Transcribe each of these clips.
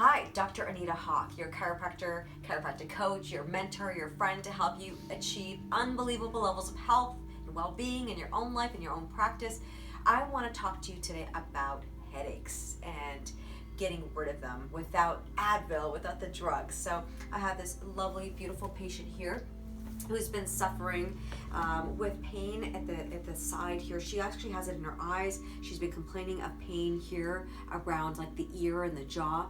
Hi, Dr. Anita Haque, your chiropractor, chiropractic coach, your mentor, your friend to help you achieve unbelievable levels of health and well-being in your own life and your own practice. I want to talk to you today about headaches and getting rid of them without Advil, without the drugs. So I have this lovely, beautiful patient here who's been suffering with pain at the side here. She actually has it in her eyes. She's been complaining of pain here around like the ear and the jaw.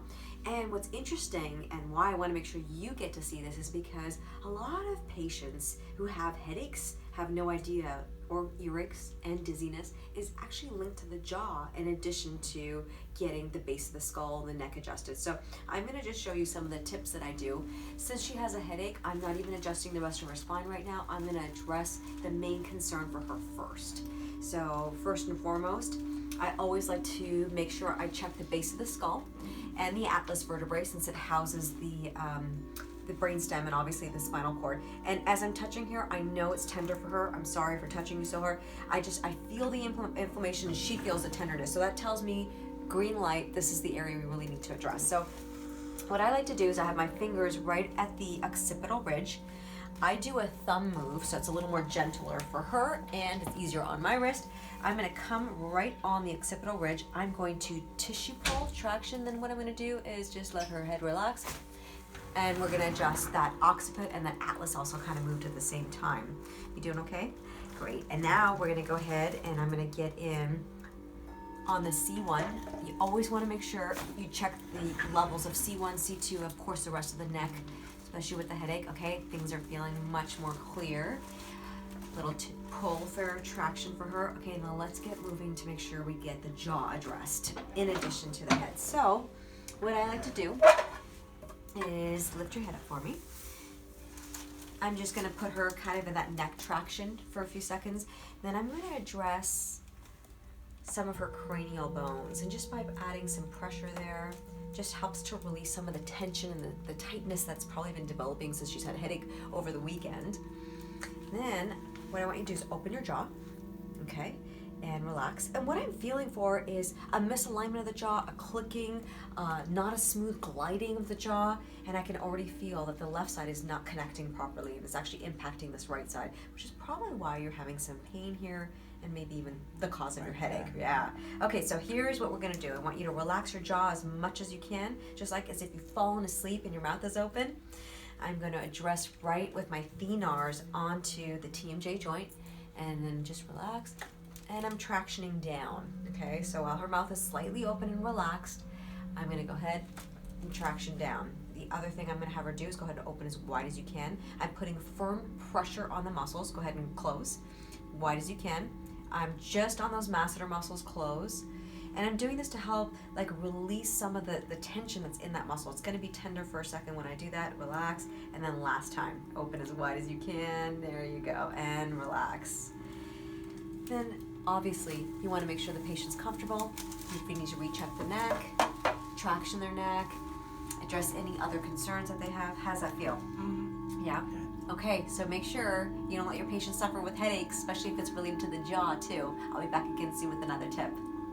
And what's interesting and why I want to make sure you get to see this is because a lot of patients who have headaches have no idea, or earaches and dizziness is actually linked to the jaw in addition to getting the base of the skull and the neck adjusted. So I'm going to just show you some of the tips that I do. Since she has a headache, I'm not even adjusting the rest of her spine right now. I'm going to address the main concern for her first. So first and foremost, I always like to make sure I check the base of the skull and the atlas vertebrae, since it houses the brainstem and obviously the spinal cord. And as I'm touching here, I know it's tender for her. I'm sorry for touching you so hard. I feel the inflammation and she feels the tenderness. So that tells me green light, this is the area we really need to address. So what I like to do is I have my fingers right at the occipital ridge. I do a thumb move, so it's a little more gentler for her and it's easier on my wrist. I'm going to come right on the occipital ridge. I'm going to tissue pull traction. Then what I'm going to do is just let her head relax. And we're going to adjust that occiput and that atlas also kind of moved at the same time. You doing okay? Great. And now we're going to go ahead and I'm going to get in on the C1. You always want to make sure you check the levels of C1, C2, of course the rest of the neck, especially with the headache. Okay, things are feeling much more clear. Little pull for traction for her. Okay, now let's get moving to make sure we get the jaw addressed in addition to the head. So what I like to do is lift your head up for me. I'm just going to put her kind of in that neck traction for a few seconds. Then I'm going to address some of her cranial bones, and just by adding some pressure there just helps to release some of the tension and the tightness that's probably been developing since she's had a headache over the weekend. Then what I want you to do is open your jaw, okay, and relax. And what I'm feeling for is a misalignment of the jaw, a clicking, not a smooth gliding of the jaw, and I can already feel that the left side is not connecting properly and it's actually impacting this right side, which is probably why you're having some pain here and maybe even the cause of your headache. Yeah. Okay, so here's what we're gonna do. I want you to relax your jaw as much as you can, just like as if you've fallen asleep and your mouth is open. I'm gonna address right with my thenars onto the TMJ joint and then just relax. And I'm tractioning down, okay? So while her mouth is slightly open and relaxed, I'm gonna go ahead and traction down. The other thing I'm gonna have her do is go ahead and open as wide as you can. I'm putting firm pressure on the muscles. Go ahead and close, wide as you can. I'm just on those masseter muscles, close. And I'm doing this to help like release some of the tension that's in that muscle. It's gonna be tender for a second when I do that, relax. And then last time, open as wide as you can. There you go, and relax. Then obviously, you want to make sure the patient's comfortable. If you need to recheck the neck, traction their neck, address any other concerns that they have. How's that feel? Mm-hmm. Yeah? Okay, so make sure you don't let your patient suffer with headaches, especially if it's related to the jaw too. I'll be back again soon with another tip.